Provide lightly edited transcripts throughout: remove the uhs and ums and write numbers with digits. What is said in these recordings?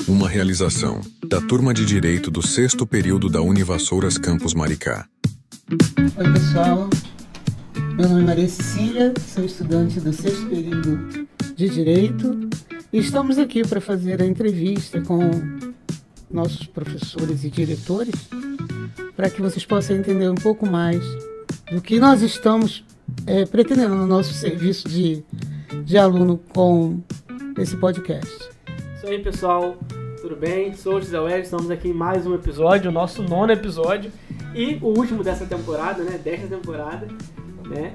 Uma realização da turma de Direito do 6º período da Univassouras Campus Maricá. Oi pessoal, meu nome é Maria Cecília, sou estudante do 6º período de Direito e estamos aqui para fazer a entrevista com nossos professores e diretores para que vocês possam entender um pouco mais do que nós estamos pretendendo no nosso serviço de aluno com esse podcast. Isso aí, pessoal, tudo bem? Sou o José Wélio, estamos aqui em mais um episódio, o nosso 9º episódio e o último dessa temporada, né? Desta temporada, né?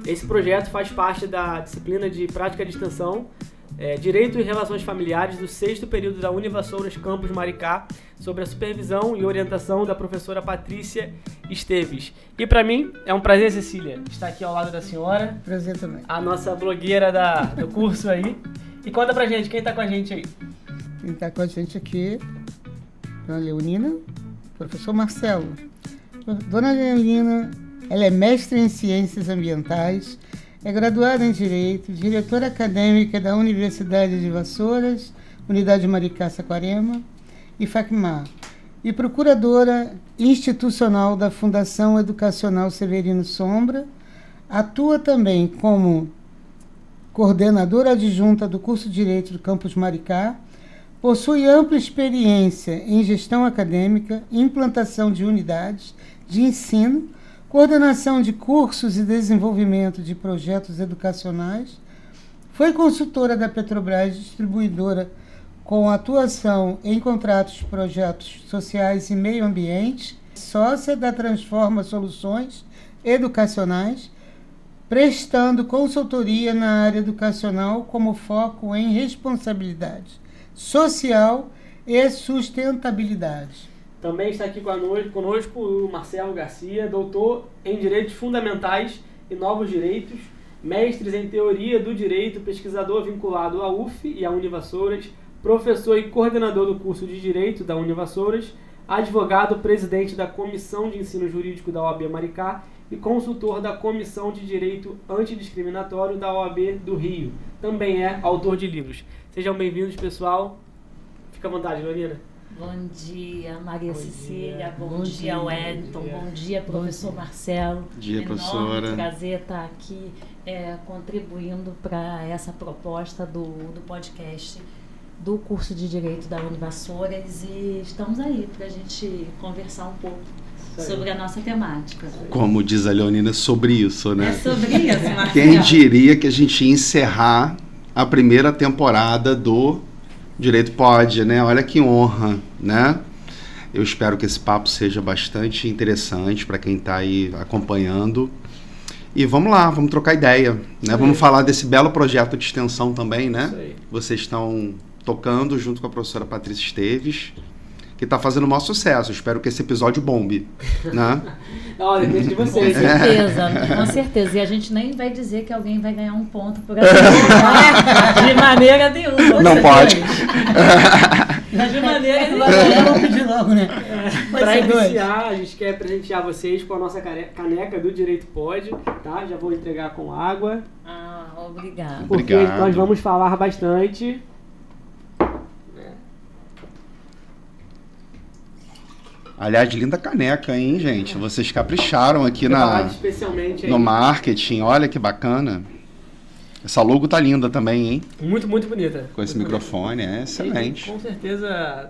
Esse projeto faz parte da disciplina de Prática de Extensão, Direito e Relações Familiares do 6º período da Univassouras Campus Maricá, sob a supervisão e orientação da professora Patrícia Esteves. E para mim é um prazer, Cecília, estar aqui ao lado da senhora. Prazer também. A nossa blogueira do curso aí. E conta pra gente, quem tá com a gente aí? Quem tá com a gente aqui, Dona Leonina, professor Marcelo. Dona Leonina, ela é mestre em Ciências Ambientais, é graduada em Direito, diretora acadêmica da Universidade de Vassouras, Unidade Maricá Saquarema e FACMAR, e procuradora institucional da Fundação Educacional Severino Sombra. Atua também como coordenadora adjunta do curso de Direito do Campus Maricá, possui ampla experiência em gestão acadêmica, implantação de unidades de ensino, coordenação de cursos e desenvolvimento de projetos educacionais. Foi consultora da Petrobras, distribuidora com atuação em contratos de projetos sociais e meio ambiente, sócia da Transforma Soluções Educacionais, prestando consultoria na área educacional como foco em responsabilidade social e sustentabilidade. Também está aqui conosco o Marcelo Garcia, doutor em Direitos Fundamentais e Novos Direitos, mestres em Teoria do Direito, pesquisador vinculado à UF e à Univassouras, professor e coordenador do curso de Direito da Univassouras, advogado, presidente da Comissão de Ensino Jurídico da OAB Maricá e consultor da Comissão de Direito Antidiscriminatório da OAB do Rio. Também é autor de livros. Sejam bem-vindos, pessoal. Fica à vontade, Leonina. Bom dia, Maria Cecília. Bom dia, Wellington. Bom dia, professor Marcelo. Bom dia, professora. Enorme prazer estar aqui contribuindo para essa proposta do podcast do curso de Direito da Univassouras e estamos aí para a gente conversar um pouco sobre a nossa temática. Como diz a Leonina, sobre isso, né? É sobre isso, Marcelo. Quem diria que a gente ia encerrar a primeira temporada do Direito Pode, né? Olha que honra, né? Eu espero que esse papo seja bastante interessante para quem está aí acompanhando. E vamos lá, vamos trocar ideia, né? Vamos falar desse belo projeto de extensão também, né? Vocês estão tocando junto com a professora Patrícia Esteves, que está fazendo o maior sucesso. Eu espero que esse episódio bombe, né? Não, depende de vocês. Com certeza, com certeza. E a gente nem vai dizer que alguém vai ganhar um ponto por aqui. De maneira nenhuma. Não pode. De maneira nenhuma. Vamos pedir logo, né? Para iniciar, a gente quer presentear vocês com a nossa caneca do Direito Pode, tá? Já vou entregar com água. Obrigada. Porque Obrigado. nós vamos falar bastante. Aliás, linda caneca, hein, gente? Vocês capricharam aqui Especialmente aí. no marketing. Olha que bacana. Essa logo tá linda também, hein? Muito, muito bonita. Com esse microfone, é excelente. E, com certeza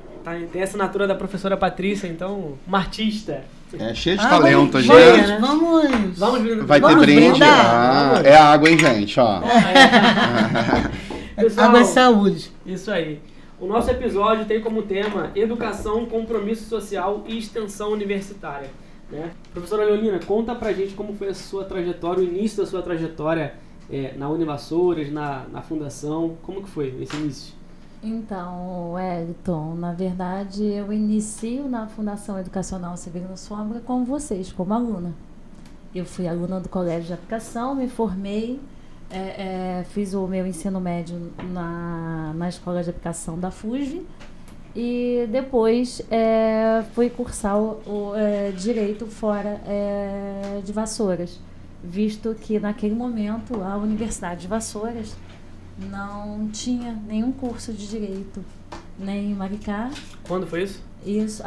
tem a assinatura da professora Patrícia, então, uma artista. É cheio de talento, gente. né? Vamos Vai ter vamos brinde. brindar. É água, hein, gente? Ó. Pessoal, Água e saúde. Isso aí. O nosso episódio tem como tema Educação, Compromisso Social e Extensão Universitária, né? Professora Leonina, conta pra gente como foi a sua trajetória, o início da sua trajetória na Univassouras, na Fundação. Como que foi esse início? Então, Wellington, na verdade, eu inicio na Fundação Educacional Severino Sombra com vocês, como aluna. Eu fui aluna do Colégio de Aplicação, me formei, fiz o meu ensino médio na Escola de Aplicação da FUSV e depois fui cursar o Direito fora de Vassouras, visto que naquele momento a Universidade de Vassouras não tinha nenhum curso de Direito nem em Maricá. Quando foi isso? Isso.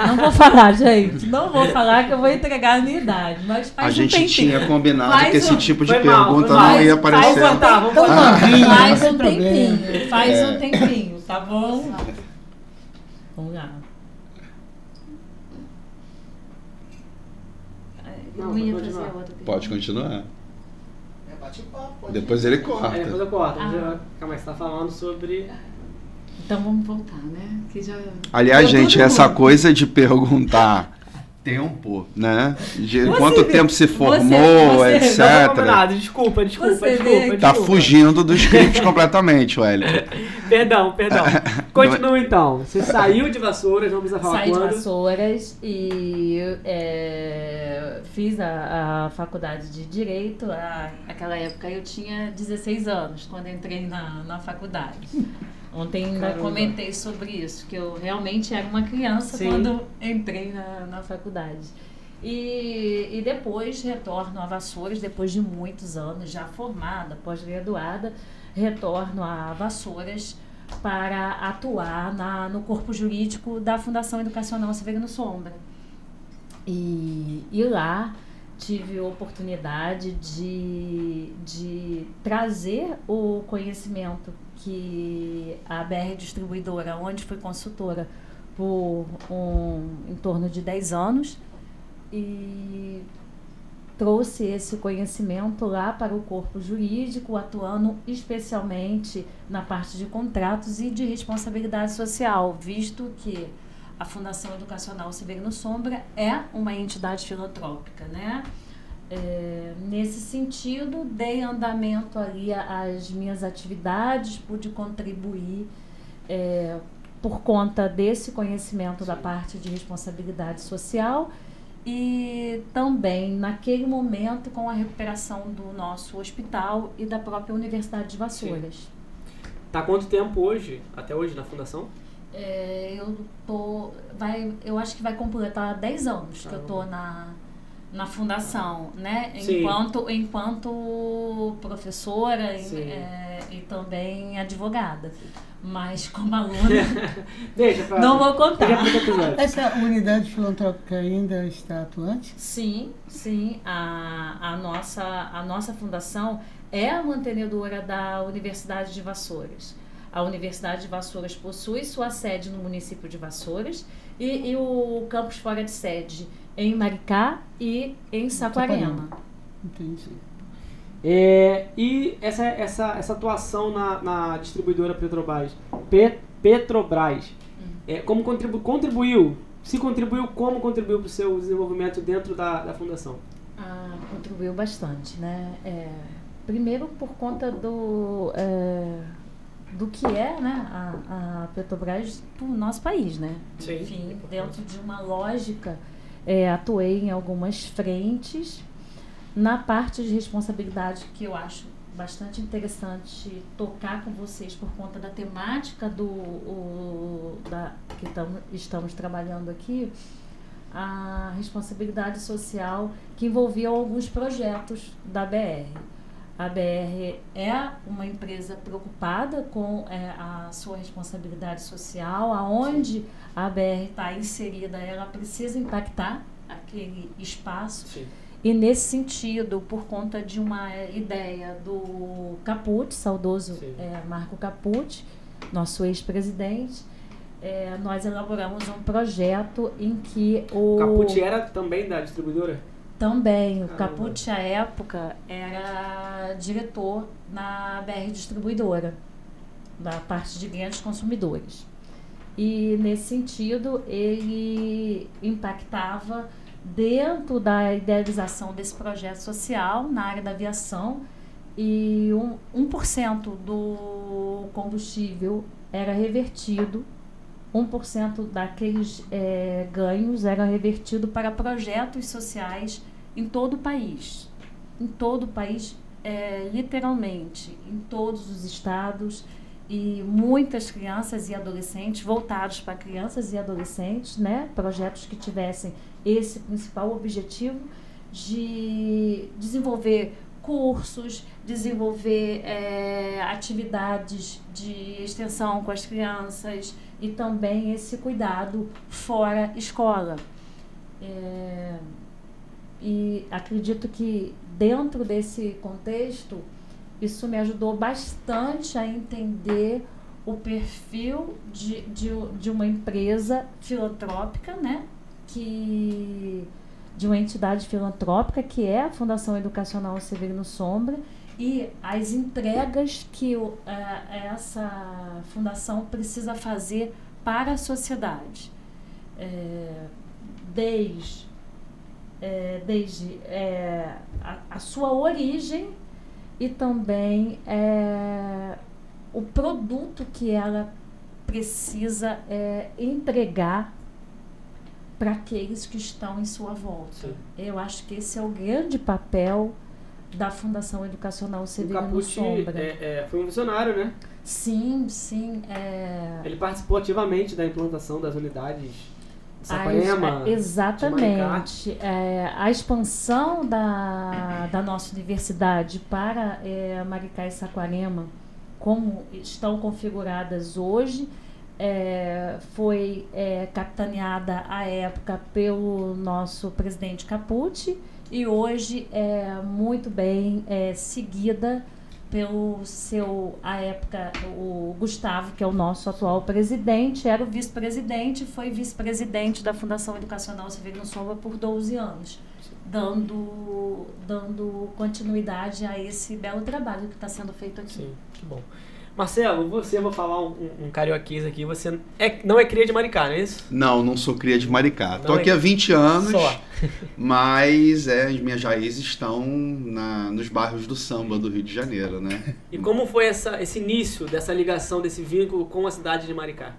Não vou falar, gente. Não vou falar que eu vou entregar a minha idade. Mas faz A gente tempinho. tinha combinado que esse tipo de Foi mal, pergunta foi mal. não ia aparecer. Vamos cortar, vamos Tão cortar. novinho, Faz não um tem problema. tempinho. Faz um tempinho, tá bom? Vamos lá. Eu Não, não ia pode fazer continuar. outra pergunta. Pode continuar. É bate-papo, pode Depois ele Aí corta. depois eu corto. Ah. Calma aí, você tá falando sobre... Então vamos voltar, né? Que já... Aliás, Deu gente, todo essa mundo. coisa de perguntar tempo, né? De Você quanto vê- tempo se você- formou, você- Não foi etc. combinado, desculpa. Você vê- Tá fugindo do script completamente, Wellington. Perdão. Continua então. Você saiu de Vassouras, não precisa falar Saí de quando. Vassouras e fiz a faculdade de Direito. Naquela época eu tinha 16 anos, quando entrei na faculdade. Ontem ainda Caramba. comentei sobre isso, que eu realmente era uma criança Sim. quando entrei na faculdade. E depois retorno a Vassouras, depois de muitos anos, já formada, pós-graduada, retorno a Vassouras para atuar no corpo jurídico da Fundação Educacional Severino Sombra. E lá tive a oportunidade de trazer o conhecimento que a BR Distribuidora, onde fui consultora por em torno de 10 anos, e trouxe esse conhecimento lá para o corpo jurídico, atuando especialmente na parte de contratos e de responsabilidade social, visto que a Fundação Educacional Severino Sombra é uma entidade filantrópica, né? Nesse sentido, dei andamento ali às minhas atividades, pude contribuir por conta desse conhecimento da parte de responsabilidade social e também, naquele momento, com a recuperação do nosso hospital e da própria Universidade de Vassouras. Tá quanto tempo hoje, até hoje, na Fundação? Eu acho que vai completar 10 anos que eu tô na fundação, né? Sim. Enquanto professora e também advogada. Mas como aluna, Deixa pra... não vou contar. Deixa pro outro episódio. Essa unidade filantrópica ainda está atuante? Sim. A nossa fundação é a mantenedora da Universidade de Vassouras. A Universidade de Vassouras possui sua sede no município de Vassouras e o campus fora de sede em Maricá e em Saquarema. Entendi. E essa atuação na distribuidora Petrobras, como contribuiu? Se contribuiu, como contribuiu para o seu desenvolvimento dentro da Fundação? Contribuiu bastante, né? Primeiro por conta do que é, né, a Petrobras do nosso país, né? Sim. Enfim, dentro de uma lógica, atuei em algumas frentes. Na parte de responsabilidade, que eu acho bastante interessante tocar com vocês por conta da temática que estamos trabalhando aqui, a responsabilidade social que envolvia alguns projetos da BR. A BR é uma empresa preocupada com a sua responsabilidade social, aonde a BR está inserida, ela precisa impactar aquele espaço. Sim. E nesse sentido, por conta de uma ideia do Capucci, saudoso Marco Capucci, nosso ex-presidente, nós elaboramos um projeto em que O Capucci era também da distribuidora? Também, o Caramba. Capucci, à época, era diretor na BR Distribuidora, da parte de grandes consumidores. E, nesse sentido, ele impactava dentro da idealização desse projeto social na área da aviação, e 1% do combustível era revertido, 1% daqueles ganhos era revertido para projetos sociais em todo o país. Em todo o país, literalmente, em todos os estados, e muitas crianças e adolescentes, voltados para crianças e adolescentes, né? Projetos que tivessem esse principal objetivo de desenvolver cursos, desenvolver atividades de extensão com as crianças e também esse cuidado fora escola. E acredito que dentro desse contexto, isso me ajudou bastante a entender o perfil de uma empresa filantrópica, né? De uma entidade filantrópica, que é a Fundação Educacional Severino Sombra, e as entregas que essa fundação precisa fazer para a sociedade. Desde a sua origem e também o produto que ela precisa entregar para aqueles que estão em sua volta. Sim. Eu acho que esse é o grande papel da Fundação Educacional Severino Sombra. Foi um visionário, né? Sim, sim. Ele participou ativamente da implantação das unidades de Saquarema. Exatamente. A expansão da nossa universidade para Maricá e Saquarema, como estão configuradas hoje, foi capitaneada à época pelo nosso presidente Capucci e hoje é muito bem seguida pelo à época, o Gustavo, que é o nosso atual presidente, era o vice-presidente, foi vice-presidente da Fundação Educacional Severino Sombra por 12 anos, dando continuidade a esse belo trabalho que está sendo feito aqui. Sim, que bom. Marcelo, vou falar um carioquês aqui, você não é cria de Maricá, não é isso? Não sou cria de Maricá. Estou aqui há 20 anos, só. Mas as minhas raízes estão nos bairros do samba do Rio de Janeiro, né? E como foi esse início dessa ligação, desse vínculo com a cidade de Maricá?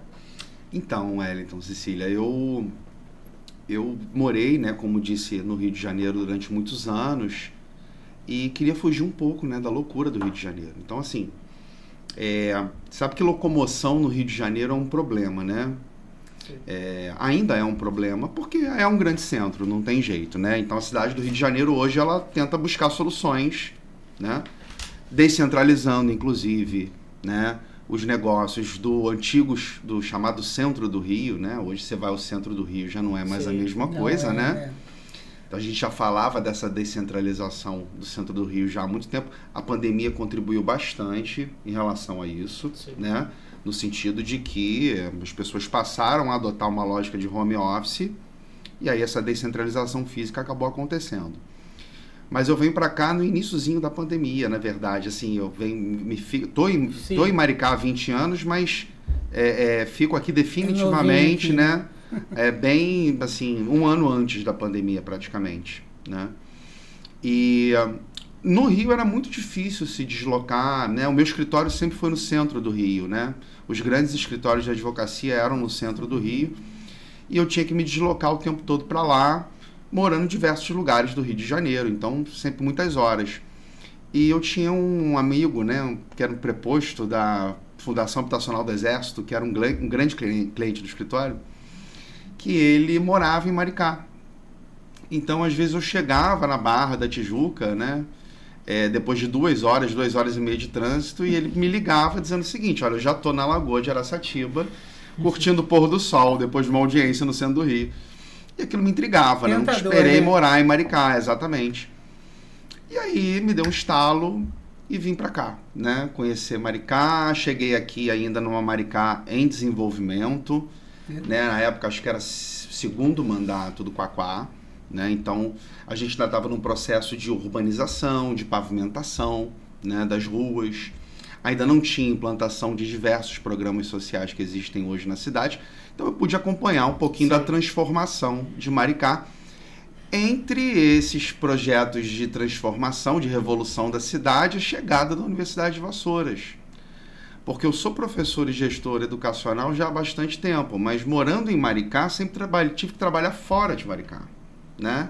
Então, Wellington, Cecília, eu morei, né, como disse, no Rio de Janeiro durante muitos anos e queria fugir um pouco, né, da loucura do Rio de Janeiro. Então, assim, sabe que locomoção no Rio de Janeiro é um problema, né? Ainda é um problema porque é um grande centro, não tem jeito, né? Então a cidade do Rio de Janeiro hoje ela tenta buscar soluções, né? Descentralizando, inclusive, né? Os negócios do chamado centro do Rio, né? Hoje você vai ao centro do Rio, já não é mais a mesma coisa, né? Então a gente já falava dessa descentralização do centro do Rio já há muito tempo. A pandemia contribuiu bastante em relação a isso, né? No sentido de que as pessoas passaram a adotar uma lógica de home office e aí essa descentralização física acabou acontecendo. Mas eu venho para cá no iniciozinho da pandemia, na verdade. Assim, tô em Maricá há 20 anos, mas fico aqui definitivamente, né? Bem, assim, um ano antes da pandemia, praticamente, né? E no Rio era muito difícil se deslocar, né? O meu escritório sempre foi no centro do Rio, né? Os grandes escritórios de advocacia eram no centro do Rio e eu tinha que me deslocar o tempo todo para lá, morando em diversos lugares do Rio de Janeiro, então sempre muitas horas. E eu tinha um amigo, né, que era um preposto da Fundação Habitacional do Exército, que era um grande cliente do escritório, que ele morava em Maricá. Então, às vezes, eu chegava na Barra da Tijuca, né, depois de 2 horas e meia de trânsito, e ele me ligava dizendo o seguinte: olha, eu já estou na Lagoa de Araçatiba, curtindo o pôr do sol, depois de uma audiência no centro do Rio. E aquilo me intrigava, né? Não esperei morar em Maricá, exatamente. E aí me deu um estalo e vim para cá, né? Conhecer Maricá, cheguei aqui ainda numa Maricá em desenvolvimento, né? Na época acho que era segundo mandato do Quaquá, né? Então a gente ainda estava num processo de urbanização, de pavimentação, né? Das ruas. Ainda não tinha implantação de diversos programas sociais que existem hoje na cidade, então eu pude acompanhar um pouquinho da transformação de Maricá. Entre esses projetos de transformação, de revolução da cidade, a chegada da Universidade de Vassouras. Porque eu sou professor e gestor educacional já há bastante tempo, mas morando em Maricá, sempre tive que trabalhar fora de Maricá, né?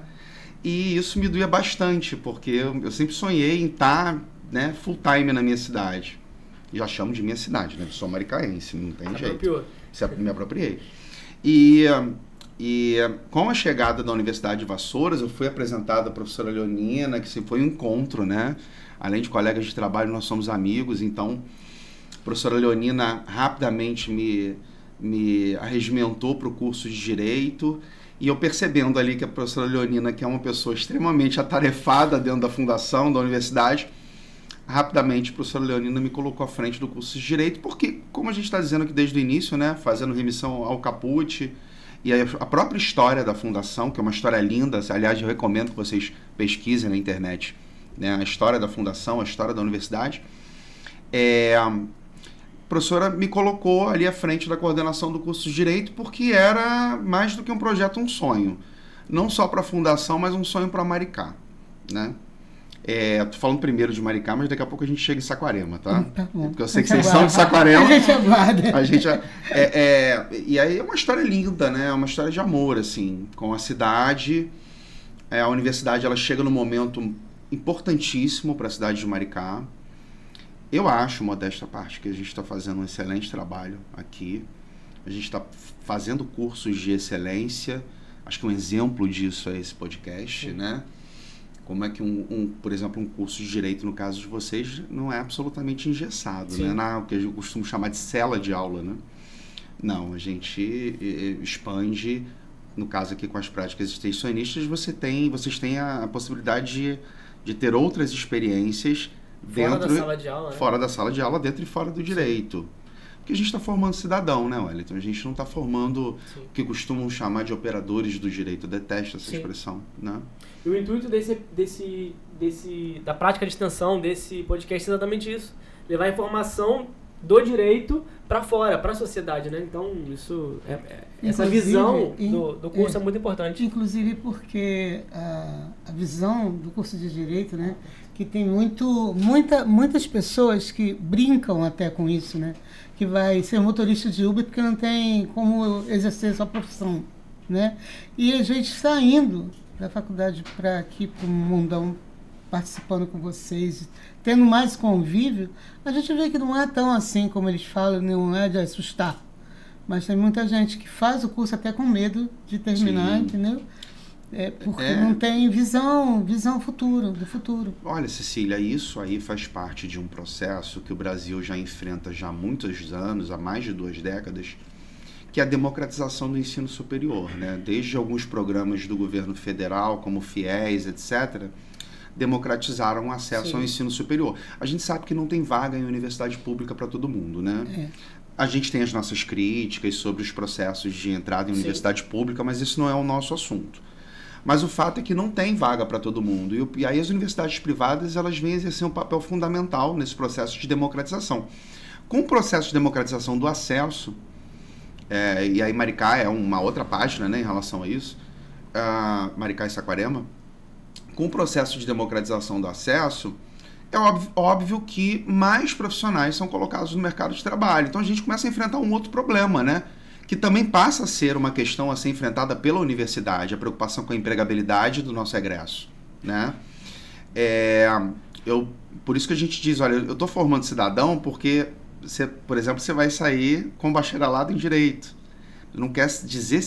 E isso me doía bastante, porque eu sempre sonhei em estar, né, full time na minha cidade. Já chamo de minha cidade, né? Eu sou maricaense, não tem jeito. Me apropriei. E E com a chegada da Universidade de Vassouras, eu fui apresentado à professora Leonina, que foi um encontro, né? Além de colegas de trabalho, nós somos amigos, então a professora Leonina rapidamente me arregimentou para o curso de Direito, e eu percebendo ali que a professora Leonina, que é uma pessoa extremamente atarefada dentro da fundação, da universidade, rapidamente a professora Leonina me colocou à frente do curso de Direito, porque, como a gente está dizendo aqui desde o início, né, fazendo remissão ao caput, e a própria história da fundação, que é uma história linda, aliás, eu recomendo que vocês pesquisem na internet, né, a história da fundação, a história da universidade, a professora me colocou ali à frente da coordenação do curso de Direito, porque era mais do que um projeto, um sonho. Não só para a fundação, mas um sonho para Maricá, né? Tô falando primeiro de Maricá, mas daqui a pouco a gente chega em Saquarema, tá? Tá bom. Porque eu sei que vocês são de Saquarema. A gente aguarda. A gente, e aí é uma história linda, né? É uma história de amor, assim, com a cidade. A universidade, ela chega num momento importantíssimo para a cidade de Maricá. Eu acho, modesta parte, que a gente está fazendo um excelente trabalho aqui. A gente está fazendo cursos de excelência. Acho que um exemplo disso é esse podcast, né? Como é que, por exemplo, um curso de Direito, no caso de vocês, não é absolutamente engessado, né? O que eu costumo chamar de cela de aula, né? Não, a gente expande, no caso aqui com as práticas extensionistas, vocês têm a possibilidade de ter outras experiências dentro, fora da sala de aula, né? Fora da sala de aula, dentro e fora do direito. Porque a gente está formando cidadão, né, Wellington? A gente não está formando o que costumam chamar de operadores do direito. Eu detesto essa expressão, né? E o intuito da prática de extensão desse podcast é exatamente isso. Levar a informação do direito para fora, para a sociedade, né? Então, essa visão do curso é muito importante. Inclusive porque a visão do curso de Direito, né? Que tem muitas pessoas que brincam até com isso, né? Que vai ser motorista de Uber porque não tem como exercer sua profissão, né? E a gente saindo da faculdade para aqui, para o mundão, participando com vocês, tendo mais convívio, a gente vê que não é tão assim como eles falam, não é de assustar. Mas tem muita gente que faz o curso até com medo de terminar, entendeu? Porque não tem visão do futuro. Olha, Cecília, isso aí faz parte de um processo que o Brasil já enfrenta já há muitos anos, há mais de 2 décadas, que é a democratização do ensino superior, né? Desde alguns programas do governo federal, como o FIES, etc., democratizaram o acesso ao ensino superior. A gente sabe que não tem vaga em universidade pública para todo mundo, né? A gente tem as nossas críticas sobre os processos de entrada em universidade pública, mas isso não é o nosso assunto. Mas o fato é que não tem vaga para todo mundo. E aí as universidades privadas, elas vêm exercer um papel fundamental nesse processo de democratização. Com o processo de democratização do acesso, e aí Maricá é uma outra página, né, em relação a isso, Maricá e Saquarema, com o processo de democratização do acesso, é óbvio que mais profissionais são colocados no mercado de trabalho. Então a gente começa a enfrentar um outro problema, né? Que também passa a ser uma questão a ser enfrentada pela universidade, a preocupação com a empregabilidade do nosso egresso, né? Por isso que a gente diz, olha, eu estou formando cidadão porque, por exemplo, você vai sair com bacharelado em Direito. Não quer dizer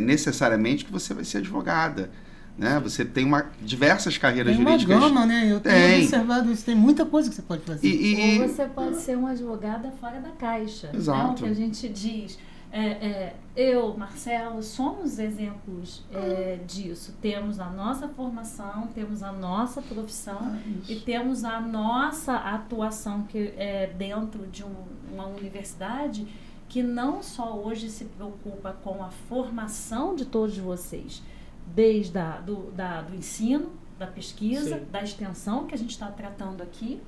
necessariamente que você vai ser advogada, né? Você tem diversas carreiras jurídicas. Tem uma gama, né? Eu tenho observado isso, tem muita coisa que você pode fazer. Ou você pode ser uma advogada fora da caixa. Exato. Né? O que a gente diz... eu, Marcelo, somos exemplos disso. Temos a nossa formação, temos a nossa profissão e temos a nossa atuação que dentro de uma universidade que não só hoje se preocupa com a formação de todos vocês, desde do ensino, da pesquisa, da extensão que a gente está tratando aqui,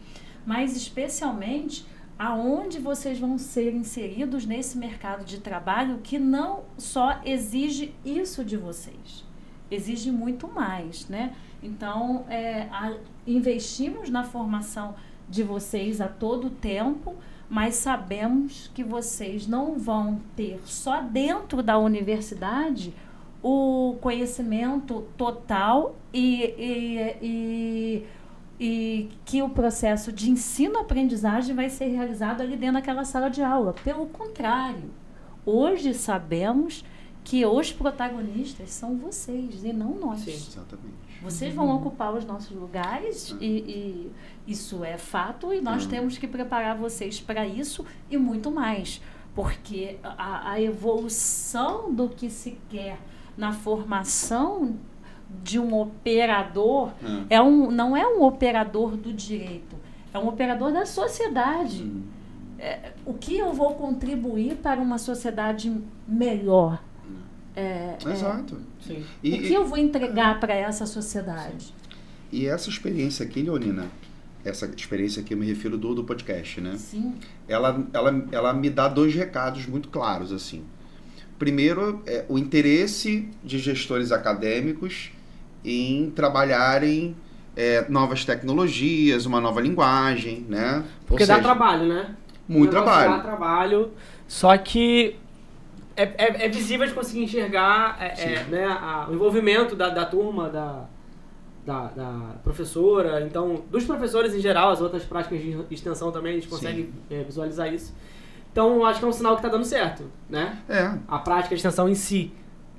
mas especialmente aonde vocês vão ser inseridos nesse mercado de trabalho que não só exige isso de vocês, exige muito mais, né? Então, investimos na formação de vocês a todo tempo, mas sabemos que vocês não vão ter só dentro da universidade o conhecimento total e que o processo de ensino-aprendizagem vai ser realizado ali dentro daquela sala de aula. Pelo contrário, hoje sabemos que os protagonistas são vocês e não nós. Sim. Exatamente. Vocês vão ocupar os nossos lugares e isso é fato e nós temos que preparar vocês para isso e muito mais. Porque a evolução do que se quer na formação de um operador não é um operador do direito, é um operador da sociedade. O que eu vou contribuir para uma sociedade melhor? Exato. Sim. O que eu vou entregar para essa sociedade? E essa experiência aqui, Leonina, essa experiência aqui eu me refiro do podcast, né? Sim. Ela me dá 2 recados muito claros, assim. Primeiro, o interesse de gestores acadêmicos em trabalharem novas tecnologias, uma nova linguagem, né? Porque dá trabalho, né? Muito trabalho. Dá trabalho, só que é visível de conseguir enxergar né, o envolvimento da turma, da professora, então, dos professores em geral, as outras práticas de extensão também, a gente consegue visualizar isso. Então, acho que é um sinal que está dando certo, né? A prática de extensão em si.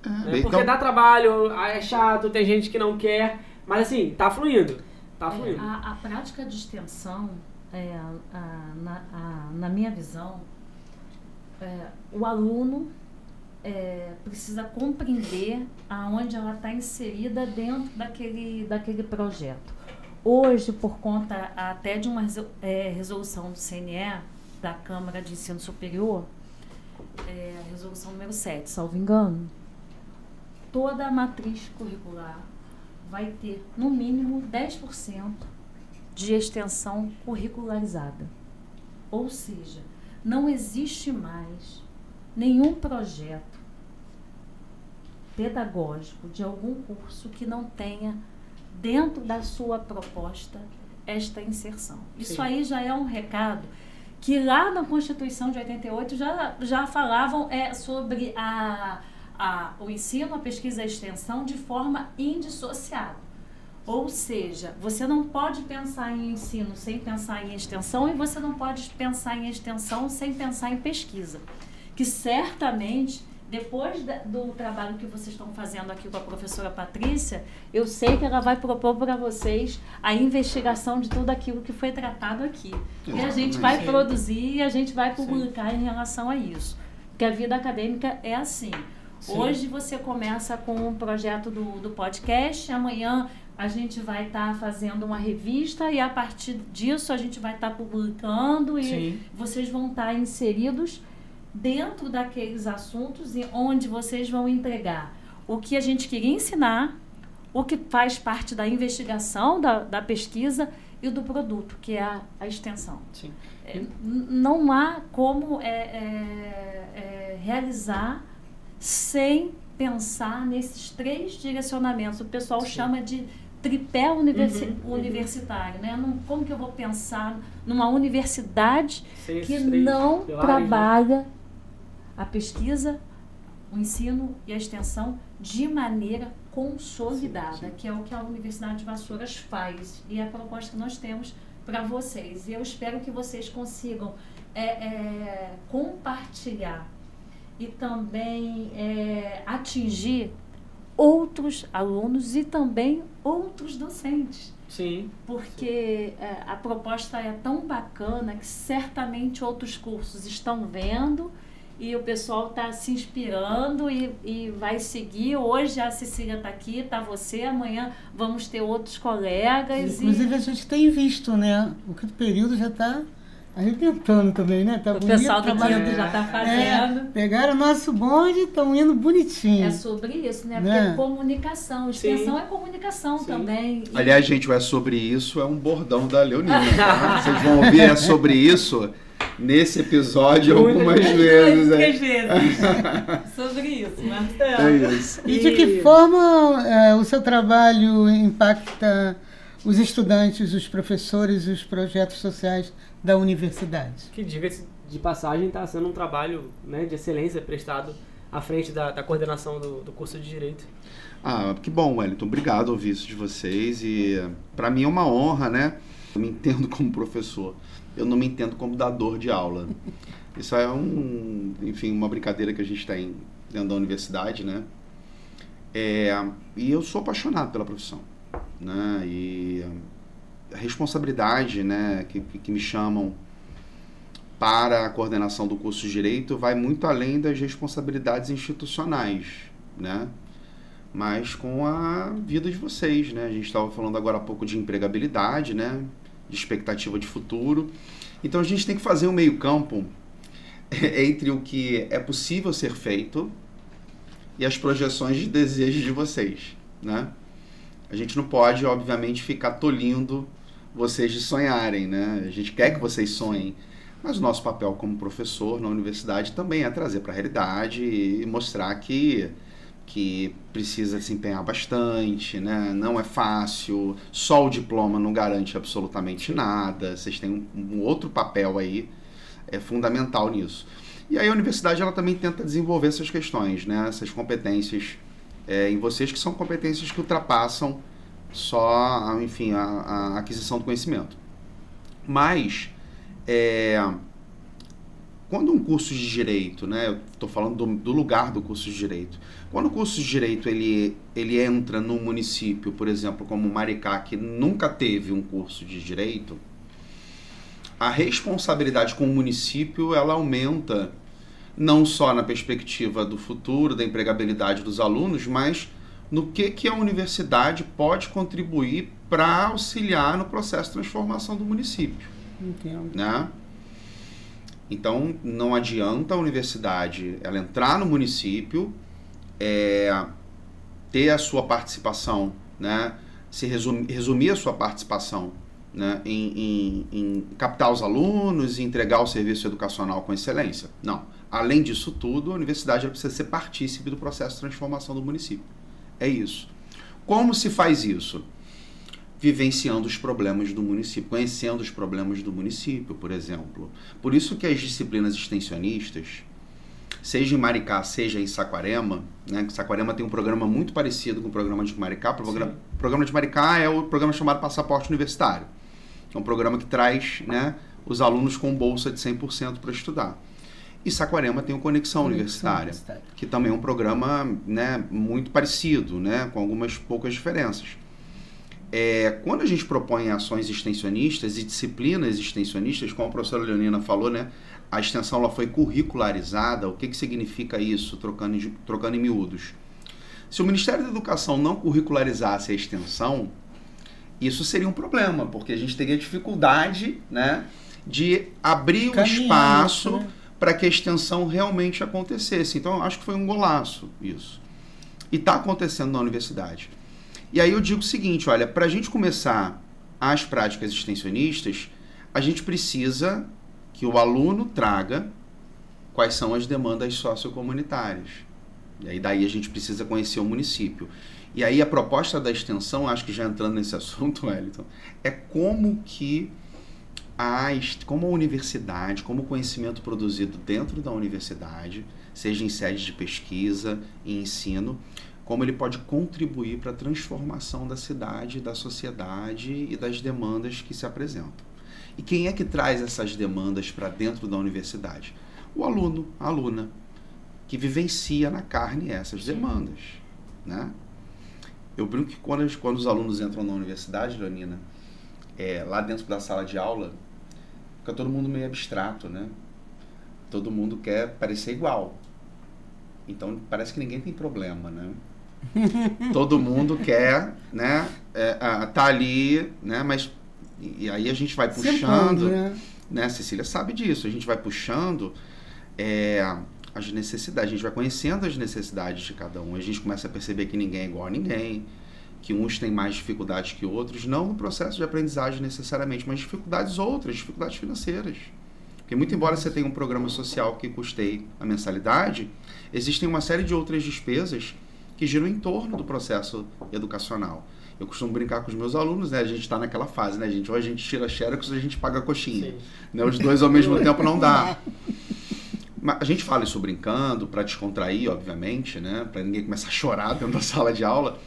Porque então, dá trabalho, é chato, tem gente que não quer, mas assim, tá fluindo. Tá fluindo. A prática de extensão, na minha visão, o aluno precisa compreender aonde ela está inserida dentro daquele projeto. Hoje, por conta até de uma resolução do CNE, da Câmara de Ensino Superior, a resolução número 7, salvo engano, toda a matriz curricular vai ter, no mínimo, 10% de extensão curricularizada. Ou seja, não existe mais nenhum projeto pedagógico de algum curso que não tenha dentro da sua proposta esta inserção. Isso aí já é um recado que lá na Constituição de 88 já falavam sobre o ensino, a pesquisa e a extensão de forma indissociável. Ou seja, você não pode pensar em ensino sem pensar em extensão e você não pode pensar em extensão sem pensar em pesquisa. Que certamente, depois do trabalho que vocês estão fazendo aqui com a professora Patrícia, eu sei que ela vai propor para vocês a investigação de tudo aquilo que foi tratado aqui. E a gente vai produzir e a gente vai publicar em relação a isso. Porque a vida acadêmica é assim. Hoje você começa com um projeto do podcast, amanhã a gente vai estar fazendo uma revista e a partir disso a gente vai estar publicando e vocês vão estar inseridos dentro daqueles assuntos e onde vocês vão entregar o que a gente queria ensinar, o que faz parte da investigação, da pesquisa e do produto, que é a extensão. Sim. Não há como realizar sem pensar nesses 3 direcionamentos. O pessoal chama de tripé universitário, né? Como que eu vou pensar numa universidade que não trabalha a pesquisa, o ensino e a extensão de maneira consolidada, que é o que a Universidade de Vassouras faz e é a proposta que nós temos para vocês. E eu espero que vocês consigam compartilhar e também atingir outros alunos e também outros docentes. Sim. Porque a proposta é tão bacana que certamente outros cursos estão vendo e o pessoal está se inspirando e vai seguir. Hoje a Cecília está aqui, está você, amanhã vamos ter outros colegas. Inclusive a gente tem visto, né? O quinto período já está arrebentando também, né? Tá o pessoal do quinto já está fazendo. Pegaram o nosso bonde e estão indo bonitinho. É sobre isso, né? Porque é comunicação, extensão é comunicação também. Aliás, gente, é sobre isso, é um bordão da Leonina. Tá? Vocês vão ouvir sobre isso nesse episódio algumas vezes. Sobre isso, Marcelo. E de que forma o seu trabalho impacta os estudantes, os professores e os projetos sociais da universidade? Que, diga-se de passagem, está sendo um trabalho, né, de excelência prestado à frente da coordenação do curso de Direito. Que bom, Wellington. Obrigado por ouvir isso de vocês. E para mim é uma honra, né? Eu me entendo como professor. Eu não me entendo como dador de aula. Isso é uma brincadeira que a gente tem dentro da universidade, né? E eu sou apaixonado pela profissão, né? E a responsabilidade, né, que me chamam para a coordenação do curso de Direito vai muito além das responsabilidades institucionais, né? Mas com a vida de vocês, né? A gente estava falando agora há pouco de empregabilidade, né? De expectativa de futuro. Então a gente tem que fazer um meio campo entre o que é possível ser feito e as projeções de desejo de vocês, né? A gente não pode, obviamente, ficar tolhindo vocês de sonharem, né? A gente quer que vocês sonhem, mas o nosso papel como professor na universidade também é trazer para a realidade e mostrar que precisa se empenhar bastante, né? Não é fácil, só o diploma não garante absolutamente nada, vocês têm um outro papel aí, fundamental nisso. E aí a universidade ela também tenta desenvolver essas questões, né? Essas competências em vocês, que são competências que ultrapassam só, enfim, a aquisição do conhecimento. Mas, quando um curso de Direito, né? Eu estou falando do lugar do curso de Direito. Quando o curso de Direito ele entra num município, por exemplo, como Maricá, que nunca teve um curso de Direito, a responsabilidade com o município ela aumenta não só na perspectiva do futuro, da empregabilidade dos alunos, mas no que a universidade pode contribuir para auxiliar no processo de transformação do município. Entendo. Né? Então, não adianta a universidade ela entrar no município, ter a sua participação, né? Resumir a sua participação, né? em captar os alunos e entregar o serviço educacional com excelência. Não. Além disso tudo, a universidade ela precisa ser partícipe do processo de transformação do município. É isso. Como se faz isso? Vivenciando os problemas do município, conhecendo os problemas do município, por exemplo. Por isso que as disciplinas extensionistas, seja em Maricá, seja em Saquarema, né? Saquarema tem um programa muito parecido com o programa de Maricá. O programa de Maricá é o programa chamado Passaporte Universitário. É um programa que traz, né, os alunos com bolsa de 100% para estudar. E Saquarema tem o Conexão Universitária, que também é um programa, né, muito parecido, né, com algumas poucas diferenças. Quando a gente propõe ações extensionistas e disciplinas extensionistas, como a professora Leonina falou, né, a extensão ela foi curricularizada. O que significa isso, trocando em miúdos? Se o Ministério da Educação não curricularizasse a extensão, isso seria um problema, porque a gente teria dificuldade, né, de abrir o espaço, né, para que a extensão realmente acontecesse. Então, eu acho que foi um golaço isso. E está acontecendo na universidade. E aí eu digo o seguinte, olha, para a gente começar as práticas extensionistas, a gente precisa que o aluno traga quais são as demandas sociocomunitárias. E aí daí a gente precisa conhecer o município. E aí a proposta da extensão, acho que já entrando nesse assunto, Wellington, é como a universidade, como o conhecimento produzido dentro da universidade, seja em sede de pesquisa e ensino, como ele pode contribuir para a transformação da cidade, da sociedade e das demandas que se apresentam. E quem é que traz essas demandas para dentro da universidade? O aluno, a aluna, que vivencia na carne essas demandas, né? Eu brinco que quando os alunos entram na universidade, Leonina, lá dentro da sala de aula, fica todo mundo meio abstrato, né? Todo mundo quer parecer igual. Então, parece que ninguém tem problema, né? Todo mundo quer, né? Tá ali, né? Mas e aí a gente vai puxando, né? Cecília sabe disso. A gente vai puxando as necessidades. A gente vai conhecendo as necessidades de cada um. A gente começa a perceber que ninguém é igual a ninguém, que uns têm mais dificuldades que outros, não no processo de aprendizagem necessariamente, mas dificuldades financeiras. Porque muito embora você tenha um programa social que custeie a mensalidade, existem uma série de outras despesas que giram em torno do processo educacional. Eu costumo brincar com os meus alunos, né? A gente está naquela fase, né, gente? Ou a gente tira xerox ou a gente paga a coxinha. Né? Os dois ao mesmo tempo não dá. Mas a gente fala isso brincando, para descontrair, obviamente, né? Para ninguém começar a chorar dentro da sala de aula.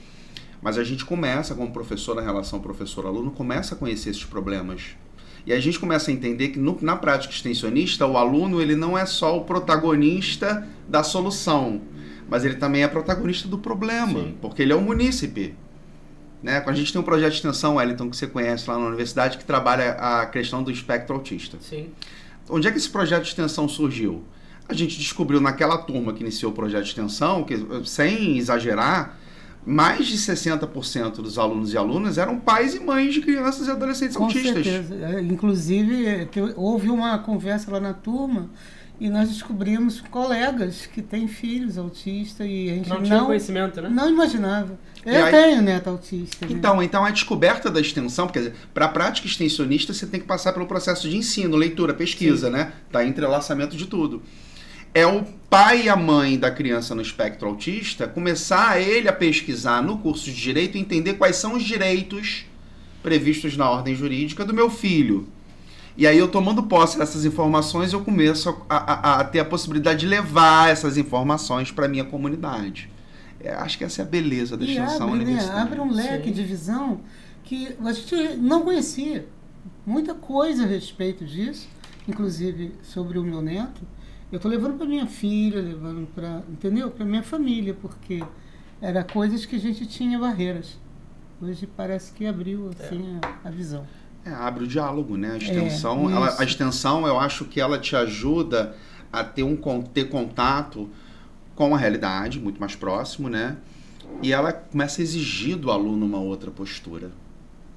Mas a gente começa, como professor, na relação professor-aluno, começa a conhecer esses problemas. E a gente começa a entender que na prática extensionista, o aluno ele não é só o protagonista da solução, mas ele também é protagonista do problema, Sim. porque ele é um munícipe. Né? Quando a gente tem um projeto de extensão, Wellington, que você conhece lá na universidade, que trabalha a questão do espectro autista. Sim. Onde é que esse projeto de extensão surgiu? A gente descobriu naquela turma que iniciou o projeto de extensão, que, sem exagerar, mais de 60% dos alunos e alunas eram pais e mães de crianças e adolescentes Com autistas. certeza. Inclusive, houve uma conversa lá na turma e nós descobrimos colegas que têm filhos autistas e a gente Não tinha conhecimento, né? não imaginava. E Eu aí- tenho neto autista. Né? Então a descoberta da extensão, porque para a prática extensionista você tem que passar pelo processo de ensino, leitura, pesquisa, né? Tá entrelaçamento de tudo. É o pai e a mãe da criança no espectro autista começar ele a pesquisar no curso de direito e entender quais são os direitos previstos na ordem jurídica do meu filho. E aí eu tomando posse dessas informações, eu começo a ter a possibilidade de levar essas informações para minha comunidade. Acho que essa é a beleza da E extensão abre, né? universitária. Abre um leque Sim. de visão que a gente não conhecia. Muita coisa a respeito disso, inclusive sobre o meu neto. Eu estou levando para minha filha, levando para, entendeu? Para minha família, porque era coisas que a gente tinha barreiras. Hoje parece que abriu assim a visão. Abre o diálogo, né? A extensão, isso. a extensão, eu acho que ela te ajuda a ter contato com a realidade, muito mais próximo, né? E ela começa a exigir do aluno uma outra postura,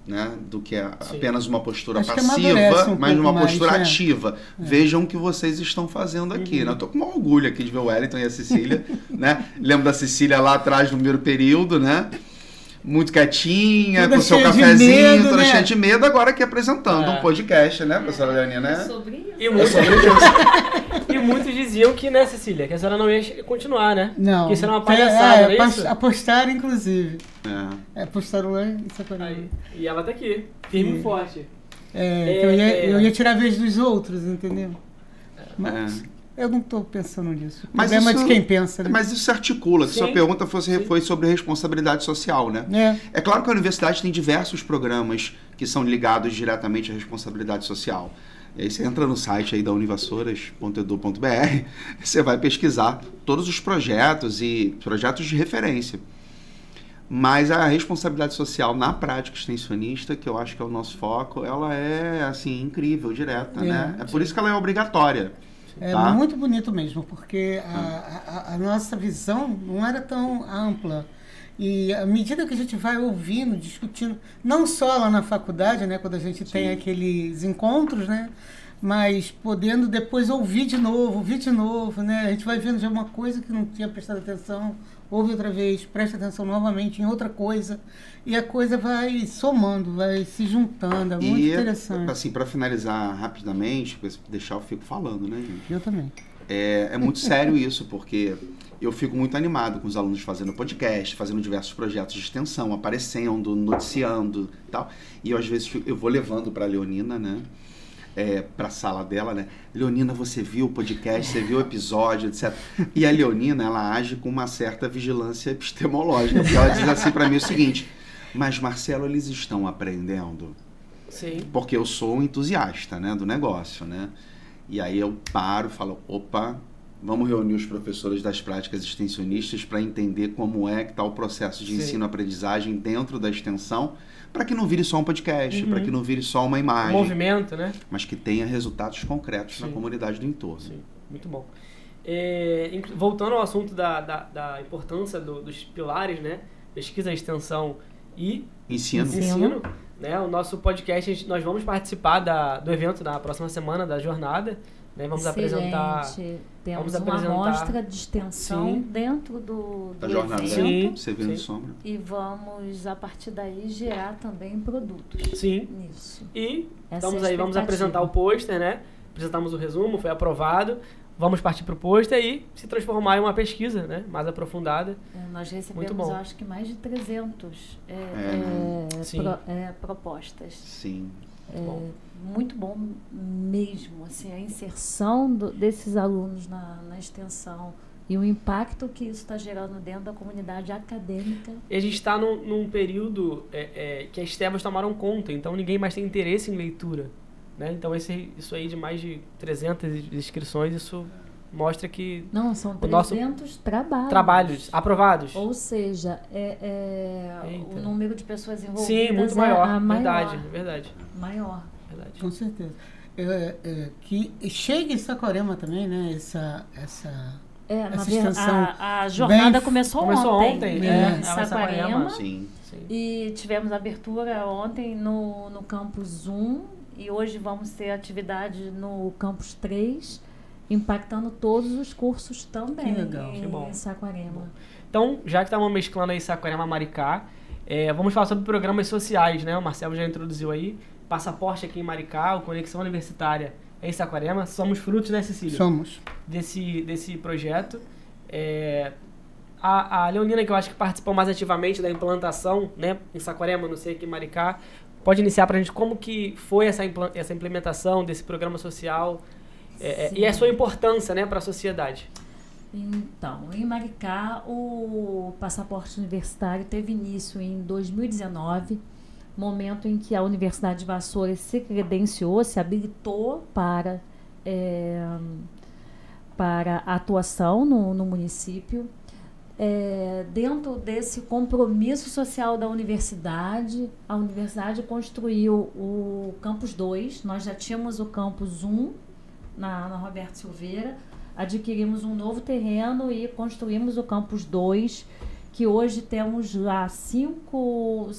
né? Do que apenas uma postura Acho que amadurece passiva, mas pouco uma mais, postura né? ativa. Vejam o que vocês estão fazendo aqui, né? Eu tô com um orgulho aqui de ver o Wellington e a Cecília, né? Lembro da Cecília lá atrás no primeiro período, né? Muito quietinha, Toda com seu cheia de cafezinho, medo, toda né? cheia de medo, agora aqui apresentando um podcast, né, professora Leonina, né? Sobre isso. E muitos, e muitos diziam que, né, Cecília, que a senhora não ia continuar, né? Não. Que isso era uma palhaçada, não é isso? Apostaram, inclusive. É. Apostaram lá em Saquarema. Aí, e ela tá aqui, firme e forte. Que eu ia tirar a vez dos outros, entendeu? Mas eu não estou pensando nisso. O Mas problema é isso- de quem pensa, né? Mas isso se articula, que Sim. sua pergunta foi Sim. sobre responsabilidade social, né? É claro que a universidade tem diversos programas que são ligados diretamente à responsabilidade social. E aí você entra no site aí da univassouras.edu.br, você vai pesquisar todos os projetos e projetos de referência. Mas a responsabilidade social na prática extensionista, que eu acho que é o nosso foco, ela é, assim, incrível, direta, né? É por isso que ela é obrigatória. É tá? muito bonito mesmo, porque a nossa visão não era tão ampla. E à medida que a gente vai ouvindo, discutindo, não só lá na faculdade, né, quando a gente tem aqueles encontros, né, mas podendo depois ouvir de novo, né, a gente vai vendo já uma coisa que não tinha prestado atenção, ouve outra vez, presta atenção novamente em outra coisa, e a coisa vai somando, vai se juntando, é muito interessante. Assim, para finalizar rapidamente, porque se deixar eu fico falando, né, gente? Eu também. É muito sério isso, porque eu fico muito animado com os alunos fazendo podcast, fazendo diversos projetos de extensão, aparecendo, noticiando e tal. E eu, às vezes, eu vou levando para a Leonina, né? Para a sala dela, né? Leonina, você viu o podcast, você viu o episódio, etc. E a Leonina, ela age com uma certa vigilância epistemológica, porque ela diz assim para mim o seguinte: mas, Marcelo, eles estão aprendendo? Sim. Porque eu sou um entusiasta, né, do negócio, né? E aí eu paro e falo, opa, vamos reunir os professores das práticas extensionistas para entender como é que está o processo de ensino-aprendizagem dentro da extensão, para que não vire só um podcast, para que não vire só uma imagem, Movimento, né? mas que tenha resultados concretos na Sim. comunidade do entorno. Sim, muito bom. Voltando ao assunto da importância dos pilares, né? Pesquisa, extensão e Ensino. Né? O nosso podcast, nós vamos participar do evento da próxima semana, da jornada. Né? Vamos apresentar... Temos vamos uma apresentar- amostra de extensão Sim. dentro do Da jornada, evento. você vê no sombra. E vamos, a partir daí, gerar também produtos. Sim. Nisso. E Essa estamos é a aí, vamos expectativa. apresentar o pôster, né? Apresentamos o resumo, foi aprovado. Vamos partir para o pôster e se transformar em uma pesquisa, né? Mais aprofundada. Nós Muito recebemos, bom. eu acho que mais de 300 Sim. propostas. Sim. Bom. Muito bom mesmo, assim, a inserção desses alunos na extensão e o impacto que isso está gerando dentro da comunidade acadêmica. E a gente está num período que as trevas tomaram conta, então ninguém mais tem interesse em leitura. Né? Então isso aí de mais de 300 inscrições, isso mostra que Não, são o nosso 300 trabalhos aprovados. Ou seja, o número de pessoas envolvidas Sim, muito maior. maior. Verdade. Maior. Verdade. Com certeza. Que chega em Saquarema também, né? Essa extensão. A jornada bem- começou ontem, em em Saquarema. Sim. E tivemos abertura ontem no Campus 1 e hoje vamos ter atividade no Campus 3, impactando todos os cursos também Que legal. Que bom. em Saquarema. Então, já que estamos mesclando aí Saquarema Maricá, vamos falar sobre programas sociais, né? O Marcelo já introduziu aí. Passaporte aqui em Maricá, o Conexão Universitária em Saquarema. Somos frutos, né, Cecília? Somos. Desse projeto. A Leonina, que eu acho que participou mais ativamente da implantação, né, em Saquarema, não sei aqui em Maricá, pode iniciar para a gente como que foi essa implementação desse programa social e a sua importância, né, para a sociedade. Então, em Maricá, o passaporte universitário teve início em 2019, momento em que a Universidade de Vassouras se credenciou, se habilitou para a atuação no município. Dentro desse compromisso social da universidade, a universidade construiu o Campus 2. Nós já tínhamos o Campus 1 na Roberto Silveira, adquirimos um novo terreno e construímos o Campus 2, que hoje temos lá cinco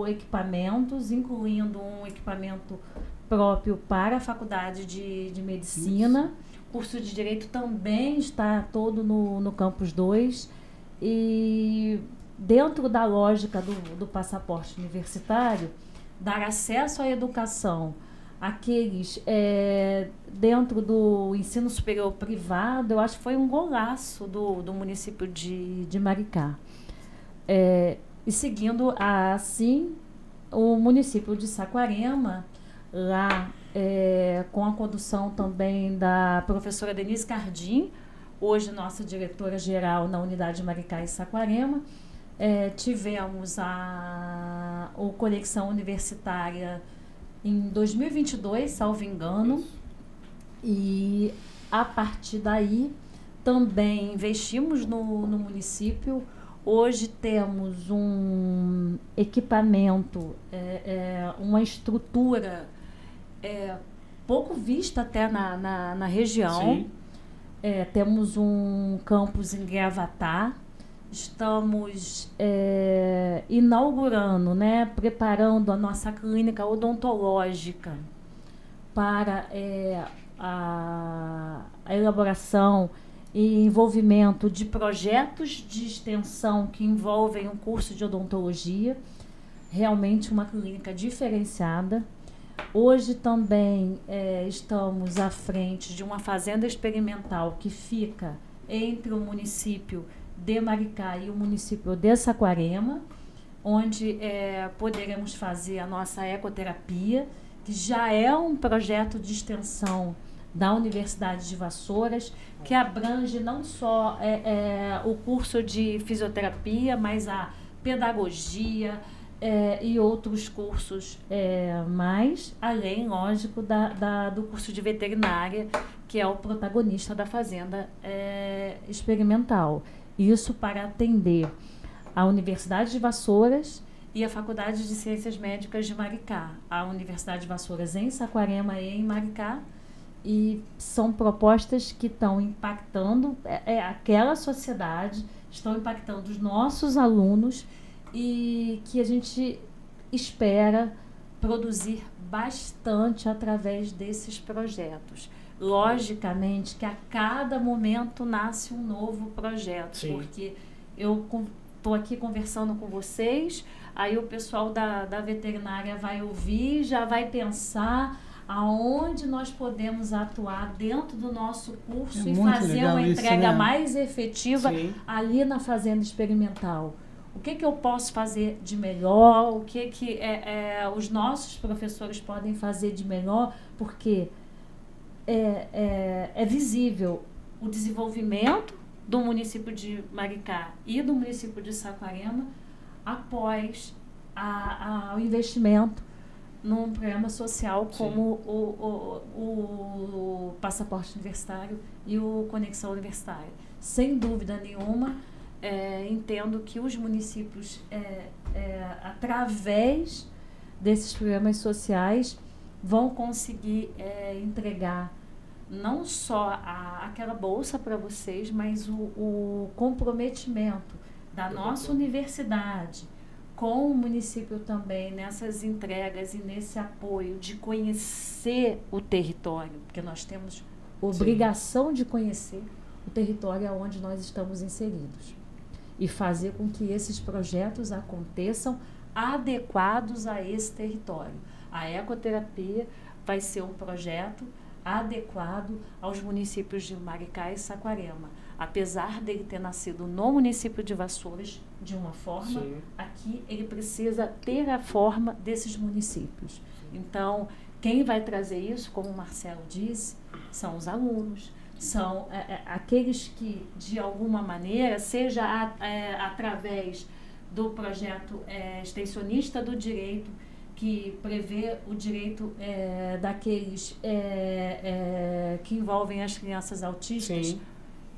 equipamentos, incluindo um equipamento próprio para a Faculdade de Medicina. O curso de Direito também está todo no Campus 2. E dentro da lógica do passaporte universitário, dar acesso à educação àqueles dentro do ensino superior privado, eu acho que foi um golaço do município de Maricá. E seguindo assim, o município de Saquarema, lá com a condução também da professora Denise Cardim, hoje nossa diretora-geral na unidade de Maricá e Saquarema, tivemos o Conexão Universitária em 2022, salvo engano, e a partir daí também investimos no município. Hoje temos um equipamento, uma estrutura pouco vista até na região. Sim. Temos um campus em Gravatá. Estamos inaugurando, né, preparando a nossa clínica odontológica para a elaboração e envolvimento de projetos de extensão que envolvem um curso de odontologia. Realmente uma clínica diferenciada. Hoje também estamos à frente de uma fazenda experimental que fica entre o município de Maricá e o município de Saquarema, onde poderemos fazer a nossa ecoterapia, que já é um projeto de extensão da Universidade de Vassouras, que abrange não só o curso de fisioterapia, mas a pedagogia e outros cursos mais, além, lógico, do curso de veterinária, que é o protagonista da fazenda experimental. Isso para atender a Universidade de Vassouras e a Faculdade de Ciências Médicas de Maricá. A Universidade de Vassouras em Saquarema e em Maricá. E são propostas que estão impactando aquela sociedade, estão impactando os nossos alunos e que a gente espera produzir bastante através desses projetos. Logicamente que a cada momento nasce um novo projeto. Sim. Porque eu estou aqui conversando com vocês, aí o pessoal da veterinária vai ouvir, já vai pensar aonde nós podemos atuar dentro do nosso curso e fazer uma entrega mais efetiva. Sim. Ali na fazenda experimental. O que eu posso fazer de melhor? O que os nossos professores podem fazer de melhor? Porque é visível o desenvolvimento do município de Maricá e do município de Saquarema após o investimento num programa social como o Passaporte Universitário e o Conexão Universitária. Sem dúvida nenhuma, entendo que os municípios, através desses programas sociais, vão conseguir entregar não só aquela bolsa para vocês, mas o comprometimento da nossa universidade com o município também nessas entregas e nesse apoio de conhecer o território, porque nós temos obrigação de conhecer o território onde nós estamos inseridos e fazer com que esses projetos aconteçam adequados a esse território. A ecoterapia vai ser um projeto adequado aos municípios de Maricá e Saquarema. Apesar dele ter nascido no município de Vassouras de uma forma, aqui ele precisa ter a forma desses municípios. Então, quem vai trazer isso, como o Marcelo disse, são os alunos, são aqueles que, de alguma maneira, seja através do projeto extensionista do direito, que prevê o direito daqueles que envolvem as crianças autistas. Sim.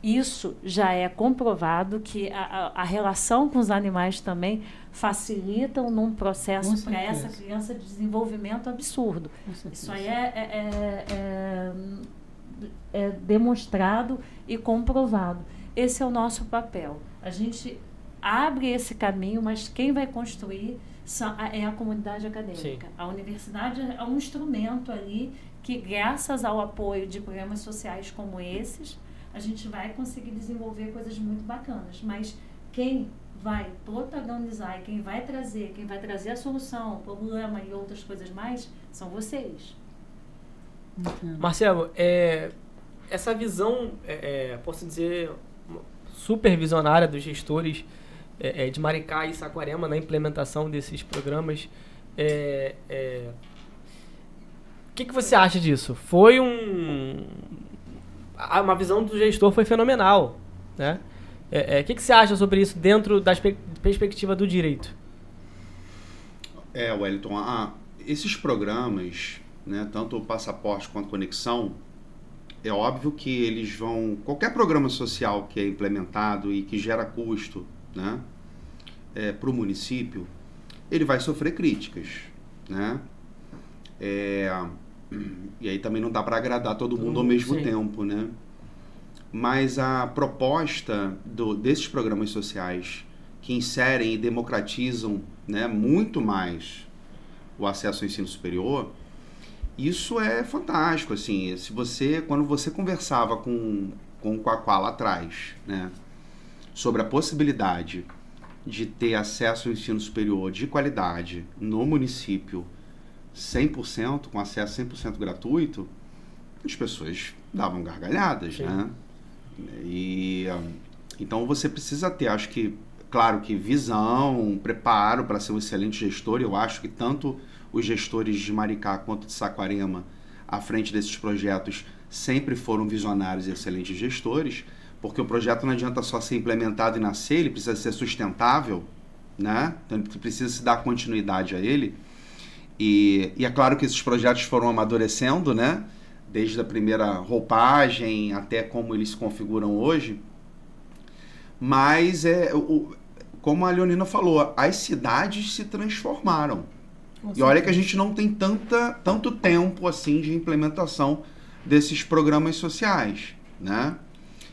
Isso já é comprovado que a relação com os animais também facilitam num processo para essa criança de desenvolvimento absurdo. Isso aí é demonstrado e comprovado. Esse é o nosso papel. A gente abre esse caminho, mas quem vai construir é a comunidade acadêmica. Sim. A universidade é um instrumento ali que, graças ao apoio de programas sociais como esses, a gente vai conseguir desenvolver coisas muito bacanas. Mas quem vai protagonizar e quem vai trazer a solução, o problema e outras coisas mais, são vocês. Marcelo, essa visão, posso dizer, supervisionária dos gestores de Maricá e Saquarema na implementação desses programas, o que você acha disso? Foi uma visão do gestor foi fenomenal, né? O que você acha sobre isso dentro da perspectiva do direito? Wellington, esses programas, né, tanto o Passaporte quanto a Conexão, é óbvio que eles vão... Qualquer programa social que é implementado e que gera custo, né, para o município, ele vai sofrer críticas, né? E aí também não dá para agradar todo mundo ao mesmo tempo, né? Mas a proposta desses programas sociais que inserem e democratizam, né, muito mais o acesso ao ensino superior, isso é fantástico, assim. Quando você conversava com o Quaquá lá atrás, né, sobre a possibilidade de ter acesso ao ensino superior de qualidade no município 100%, com acesso 100% gratuito, as pessoas davam gargalhadas, sim, né? Então você precisa ter, acho que, claro que visão, preparo para ser um excelente gestor. Eu acho que tanto os gestores de Maricá quanto de Saquarema, à frente desses projetos, sempre foram visionários e excelentes gestores, porque o projeto não adianta só ser implementado e nascer, ele precisa ser sustentável, né? Então ele precisa se dar continuidade a ele. E é claro que esses projetos foram amadurecendo, né? Desde a primeira roupagem até como eles se configuram hoje. Mas, como a Leonina falou, as cidades se transformaram. E olha que a gente não tem tanto tempo assim de implementação desses programas sociais, né?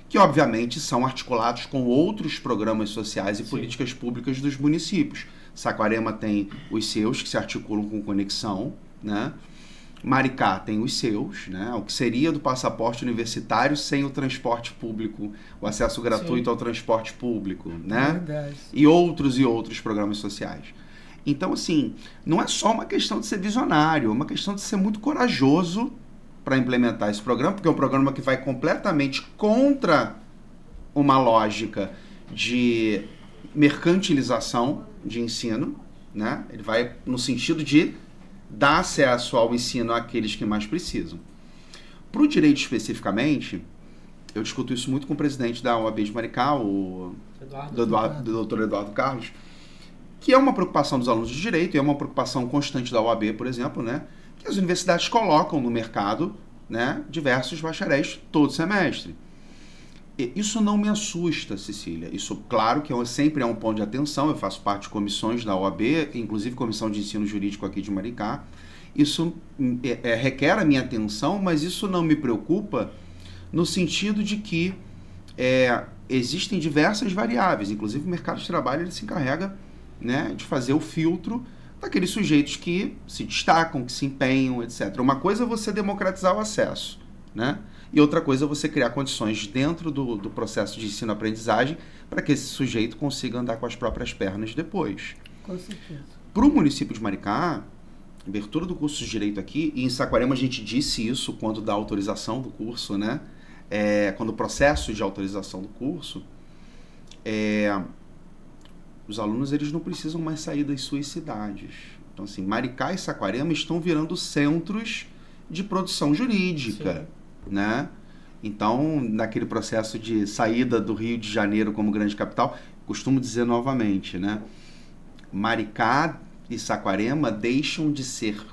Que obviamente são articulados com outros programas sociais e sim, políticas públicas dos municípios. Saquarema tem os seus, que se articulam com Conexão, né? Maricá tem os seus, né? O que seria do passaporte universitário sem o transporte público, o acesso gratuito, sim, ao transporte público, né? Verdade. E outros programas sociais. Então, assim, não é só uma questão de ser visionário, é uma questão de ser muito corajoso para implementar esse programa, porque é um programa que vai completamente contra uma lógica de mercantilização de ensino, né? Ele vai no sentido de dar acesso ao ensino àqueles que mais precisam. Para o direito especificamente, eu discuto isso muito com o presidente da OAB de Maricá, o doutor Eduardo Carlos. que é uma preocupação dos alunos de direito e é uma preocupação constante da OAB, por exemplo, né, que as universidades colocam no mercado, né, diversos bacharéis todo semestre. E isso não me assusta, Cecília. Isso, claro, que sempre é um ponto de atenção. Eu faço parte de comissões da OAB, inclusive comissão de ensino jurídico aqui de Maricá. Isso requer a minha atenção, mas isso não me preocupa no sentido de que existem diversas variáveis. Inclusive, o mercado de trabalho ele se encarrega, né, de fazer o filtro daqueles sujeitos que se destacam, que se empenham, etc. Uma coisa é você democratizar o acesso, né? E outra coisa é você criar condições dentro do processo de ensino-aprendizagem para que esse sujeito consiga andar com as próprias pernas depois. Com certeza. Para o município de Maricá, abertura do curso de Direito aqui, e em Saquarema a gente disse isso quando da autorização do curso, né? Quando o processo de autorização do curso, os alunos eles não precisam mais sair das suas cidades. Então, assim, Maricá e Saquarema estão virando centros de produção jurídica, né? Então, naquele processo de saída do Rio de Janeiro como grande capital, costumo dizer novamente, né? Maricá e Saquarema deixam de ser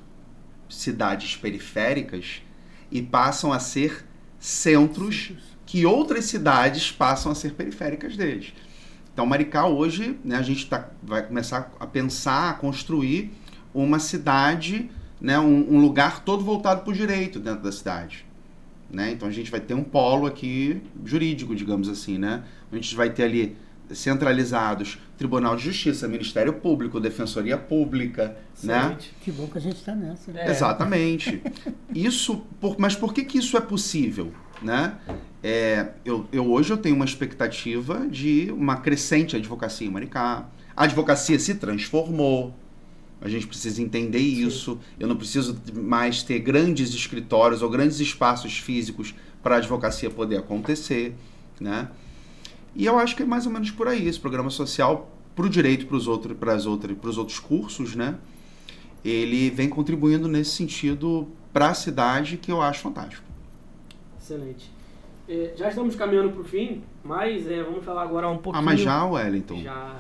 cidades periféricas e passam a ser centros que outras cidades passam a ser periféricas deles. Então, Maricá hoje, né, a gente vai começar a pensar, a construir uma cidade, né, um lugar todo voltado para o direito dentro da cidade. Né? Então, a gente vai ter um polo aqui jurídico, digamos assim, né? A gente vai ter ali centralizados Tribunal de Justiça, Ministério Público, Defensoria Pública, né? Que bom que a gente está nessa. Né? Exatamente. Mas por que isso é possível, né? Hoje eu tenho uma expectativa de uma crescente advocacia em Maricá. A advocacia se transformou. A gente precisa entender isso. Eu não preciso mais ter grandes escritórios ou grandes espaços físicos para a advocacia poder acontecer, né? E eu acho que é mais ou menos por aí. Esse programa social, para o direito, para os outros cursos, né? Ele vem contribuindo nesse sentido para a cidade, que eu acho fantástico. Excelente. Já estamos caminhando para o fim, mas vamos falar agora um pouquinho... Mas já, Wellington? Já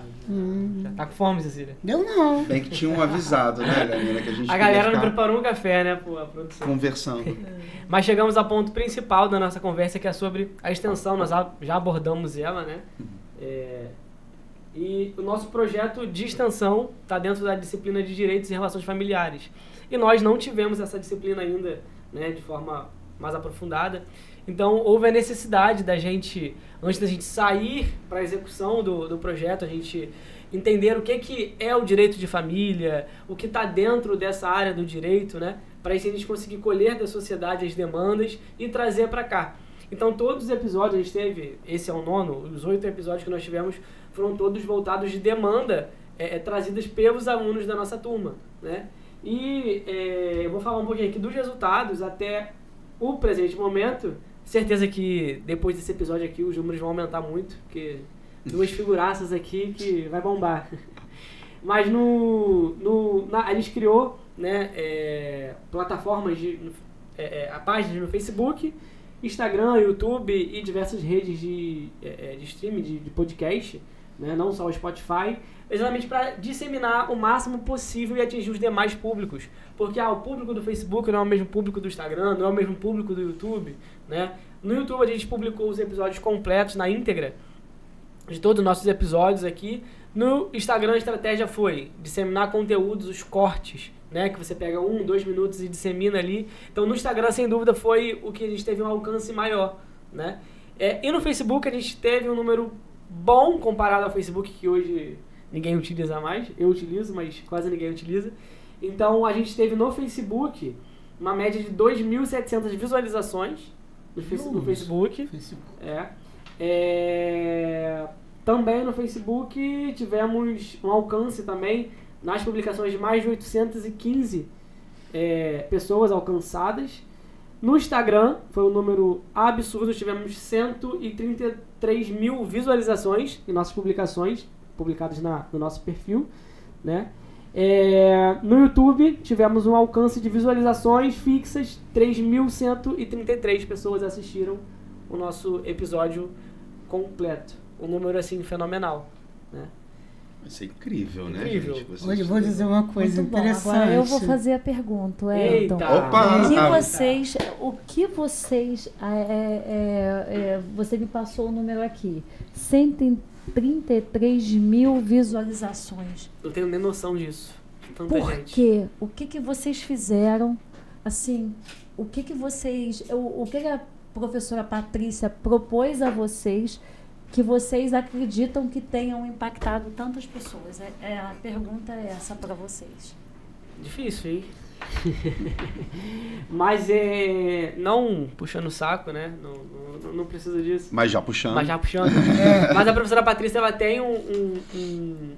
tá com fome, Cecília? Deu não. Bem que tinham avisado, né, galera? Que a galera não preparou um café, né, pô, a produção. Conversando. Mas chegamos ao ponto principal da nossa conversa, que é sobre a extensão. Nós já abordamos ela, né? E o nosso projeto de extensão está dentro da disciplina de Direitos e Relações Familiares. E nós não tivemos essa disciplina ainda, né, de forma mais aprofundada. Então, houve a necessidade da gente, antes da gente sair para a execução do projeto, a gente entender o que é o direito de família, o que está dentro dessa área do direito, né? Para isso a gente conseguir colher da sociedade as demandas e trazer para cá. Então, todos os episódios, a gente teve, esse é o 9º, os 8 episódios que nós tivemos foram todos voltados de demanda trazidas pelos alunos da nossa turma, né? E eu vou falar um pouquinho aqui dos resultados até o presente momento. Certeza que depois desse episódio aqui os números vão aumentar muito, porque 2 figuraças aqui que vai bombar. Mas a gente criou, né, plataformas, páginas no Facebook, Instagram, YouTube e diversas redes de streaming, de podcast, né, não só o Spotify, exatamente para disseminar o máximo possível e atingir os demais públicos. Porque o público do Facebook não é o mesmo público do Instagram, não é o mesmo público do YouTube, né? No YouTube a gente publicou os episódios completos na íntegra de todos os nossos episódios aqui. No Instagram a estratégia foi disseminar conteúdos, os cortes, né? Que você pega 1, 2 minutos e dissemina ali. Então no Instagram, sem dúvida, foi o que a gente teve um alcance maior, né? E no Facebook a gente teve um número bom comparado ao Facebook, que hoje ninguém utiliza mais. Eu utilizo, mas quase ninguém utiliza. Então, a gente teve no Facebook uma média de 2.700 visualizações no Facebook. Também no Facebook tivemos um alcance também nas publicações de mais de 815 pessoas alcançadas. No Instagram, foi um número absurdo, tivemos 133 mil visualizações em nossas publicações, publicadas no nosso perfil, né? No YouTube, tivemos um alcance de visualizações fixas, 3.133 pessoas assistiram o nosso episódio completo. Um número, assim, fenomenal, né? Vai ser incrível, né, Incrível. gente? Vocês- Olha, eu vou dizer uma coisa Muito bom. interessante. Agora eu vou fazer a pergunta, Elton. Eita. Opa! O que vocês você me passou o número aqui, 133 mil visualizações. Não tenho nem noção disso. Tanta Por gente. quê? O que vocês fizeram? Assim, o que a professora Patrícia propôs a vocês que vocês acreditam que tenham impactado tantas pessoas? A pergunta é essa para vocês. Difícil, hein? Mas não puxando o saco, né? Não precisa disso. Mas já puxando. Mas já puxando. Mas a professora Patrícia, ela tem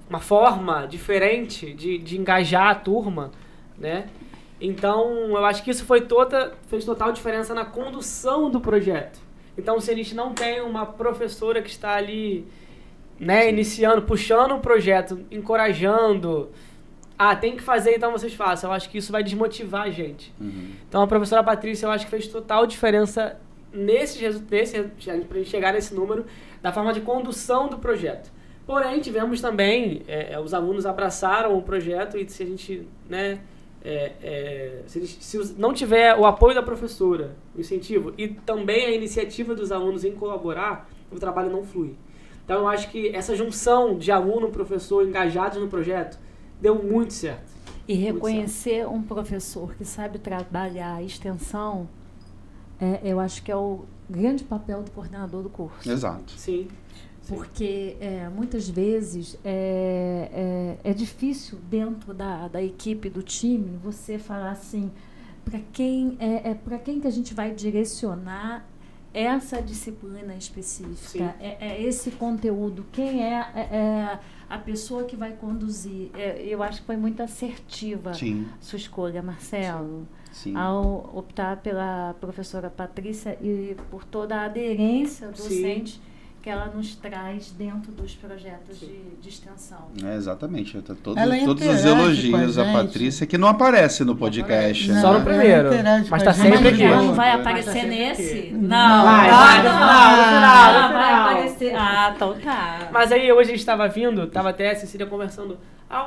uma forma diferente de engajar a turma, né? Então, eu acho que isso fez total diferença na condução do projeto. Então, se a gente não tem uma professora que está ali, né, iniciando, puxando o projeto, encorajando, tem que fazer, então vocês façam. Eu acho que isso vai desmotivar a gente. Uhum. Então, a professora Patrícia, eu acho que fez total diferença pra gente chegar nesse número, da forma de condução do projeto. Porém, tivemos também, os alunos abraçaram o projeto e se a gente, né, se não tiver o apoio da professora, o incentivo, e também a iniciativa dos alunos em colaborar, o trabalho não flui. Então, eu acho que essa junção de aluno e professor engajados no projeto deu muito certo. E reconhecer um professor que sabe trabalhar a extensão, eu acho que é o grande papel do coordenador do curso. Exato. Sim. Porque muitas vezes é difícil dentro da equipe, do time, você falar assim, para quem que a gente vai direcionar essa disciplina específica, esse conteúdo, quem é a pessoa que vai conduzir. Eu acho que foi muito assertiva sua escolha, Marcelo, Sim. ao optar pela professora Patrícia e por toda a aderência docente que ela nos traz dentro dos projetos de extensão. Exatamente. Todos Ela os interage elogios com a à gente. Patrícia, que não aparece no podcast. Não, Só no primeiro. ela interage Mas com tá a gente. sempre aqui. Ela não vai Mas aparecer tá sempre nesse? aqui. Não. Vai, no final. Vai aparecer. Então tá. Mas aí hoje a gente estava vindo, tava até a Cecília conversando.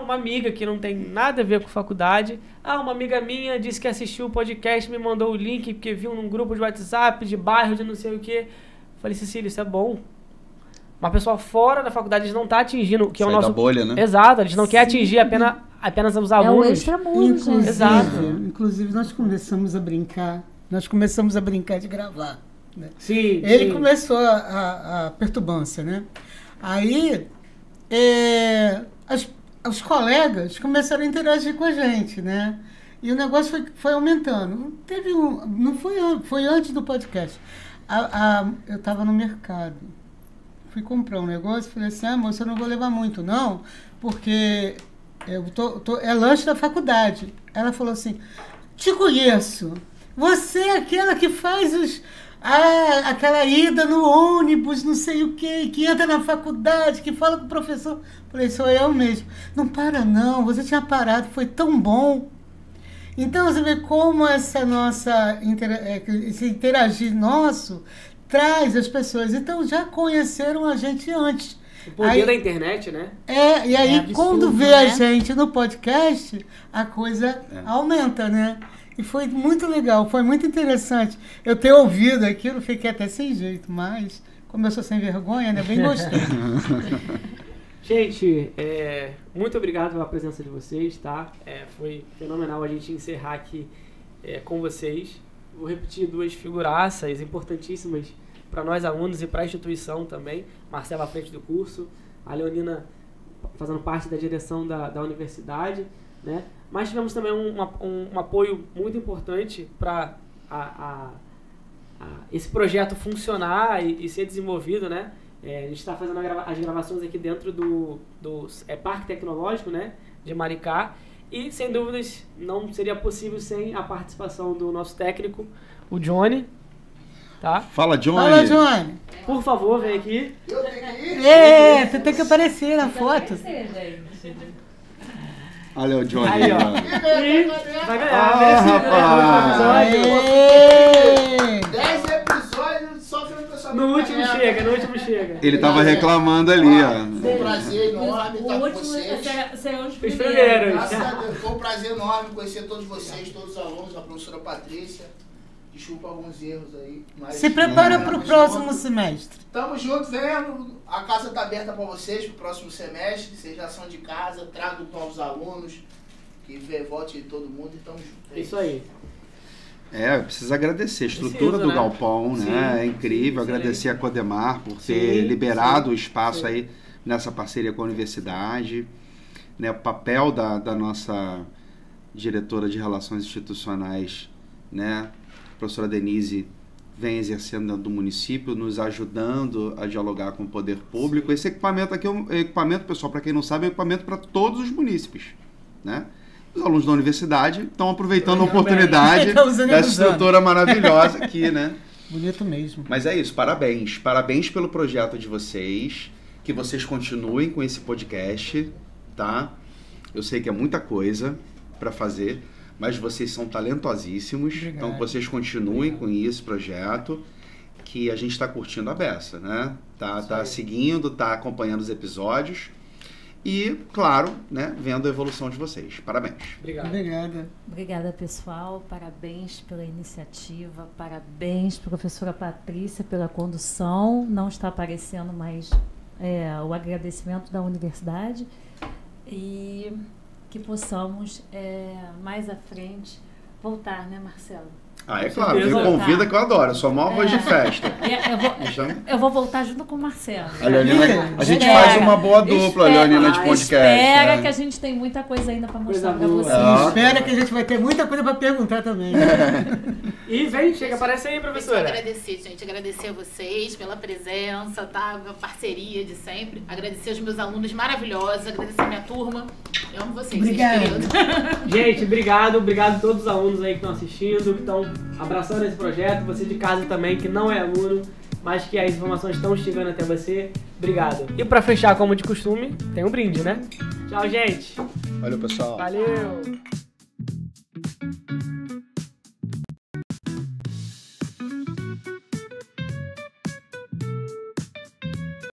Uma amiga que não tem nada a ver com faculdade. Uma amiga minha disse que assistiu o podcast, me mandou o link, porque viu num grupo de WhatsApp, de bairro, de não sei o quê. Falei, Cecília, isso é bom. Uma pessoa fora da faculdade, a gente não está atingindo, que é o nosso... da bolha, né? Exato, a gente não quer atingir apenas os É o alunos. extramundo, gente. Exato. Inclusive, nós começamos a brincar de gravar. Né? Sim, Ele começou a perturbância, né? Aí, os colegas começaram a interagir com a gente, né? E o negócio foi aumentando. Foi antes do podcast. Eu estava no mercado. Fui comprar um negócio, falei assim, moça, eu não vou levar muito, não, porque é lanche da faculdade. Ela falou assim, te conheço. Você é aquela que faz aquela ida no ônibus, não sei o quê, que entra na faculdade, que fala com o professor. Falei, sou eu mesmo. Não para não, você tinha parado, foi tão bom. Então, você vê como esse interagir nosso traz as pessoas. Então, já conheceram a gente antes. O poder da internet, né? E aí, absurdo, quando vê a gente no podcast, a coisa aumenta, né? E foi muito legal, foi muito interessante. Eu ter ouvido aquilo, fiquei até sem jeito, mas como eu sou sem vergonha, né? Bem gostei. Gente, muito obrigado pela presença de vocês, tá? Foi fenomenal a gente encerrar aqui com vocês. Vou repetir duas figuraças importantíssimas para nós alunos e para a instituição também. Marcela à frente do curso, a Leonina fazendo parte da direção da universidade, né? Mas tivemos também um apoio muito importante para esse projeto funcionar e ser desenvolvido, né? A gente está fazendo as gravações aqui dentro do Parque Tecnológico, né, de Maricá. E, sem dúvidas, não seria possível sem a participação do nosso técnico, o Johnny. Tá? Fala, Johnny. Fala, Johnny. Por favor, vem aqui. Eu tenho que ir? Você tem que aparecer na foto. Olha o Johnny. Aí, ó. E vai ganhar. Rapaz. 10 episódios só vendo o pessoal No último chega. Ele tava reclamando ali, ó. Foi um prazer enorme estar com vocês. Serão os Os primeiros. primeiros. Graças a Deus, foi um prazer enorme conhecer todos vocês, todos os alunos, a professora Patrícia. Desculpa alguns erros aí. Mas Se prepara para o próximo semestre. Tamo junto, vendo. A casa tá aberta para vocês pro próximo semestre. Vocês já são de casa, trago novos alunos. Que volte todo mundo e tamo junto. Isso aí. Precisa agradecer a estrutura do né? galpão, né? Sim, É incrível, sim, agradecer a Codemar por ter Sim, liberado sim, o espaço sim. aí nessa parceria com a universidade, né? O papel da nossa diretora de Relações Institucionais, né? A professora Denise vem exercendo dentro do município, nos ajudando a dialogar com o poder público. Esse equipamento aqui é um equipamento, pessoal, para quem não sabe, é um equipamento para todos os munícipes, né? Os alunos da universidade estão aproveitando a oportunidade Estão usando e dessa abusando. estrutura maravilhosa aqui, né? Bonito mesmo. Mas é isso, parabéns. Parabéns pelo projeto de vocês. Que vocês continuem com esse podcast, tá? Eu sei que é muita coisa para fazer, mas vocês são talentosíssimos. Obrigado. Então que vocês continuem com esse projeto, que a gente está curtindo a beça, né? Tá seguindo, tá acompanhando os episódios. E, claro, né, vendo a evolução de vocês. Parabéns. Obrigado. Obrigada. Obrigada, pessoal. Parabéns pela iniciativa. Parabéns, professora Patrícia, pela condução. Não está aparecendo mais o agradecimento da universidade. E que possamos, mais à frente, voltar, né, Marcelo? É claro. Me certeza. convida que eu adoro. Eu sou maior voz de festa. Eu vou voltar junto com o Marcelo. A Leonina, a gente Espera. faz uma boa dupla, Leonina, de podcast. Espera né? que a gente tem muita coisa ainda para mostrar Coisa para boa. vocês. Espera que a gente vai ter muita coisa para perguntar também. E vem, chega, aparece aí, Deixa eu professora. agradecer, gente. Agradecer a vocês pela presença, tá? A parceria de sempre. Agradecer aos meus alunos maravilhosos. Agradecer a minha turma. Eu amo vocês. Obrigada. Vocês queridos. Gente, obrigado a todos os alunos aí que estão assistindo, que estão abraçando esse projeto, você de casa também, que não é aluno, mas que as informações estão chegando até você. Obrigado. E pra fechar, como de costume, tem um brinde, né? Tchau, gente. Valeu, pessoal. Valeu.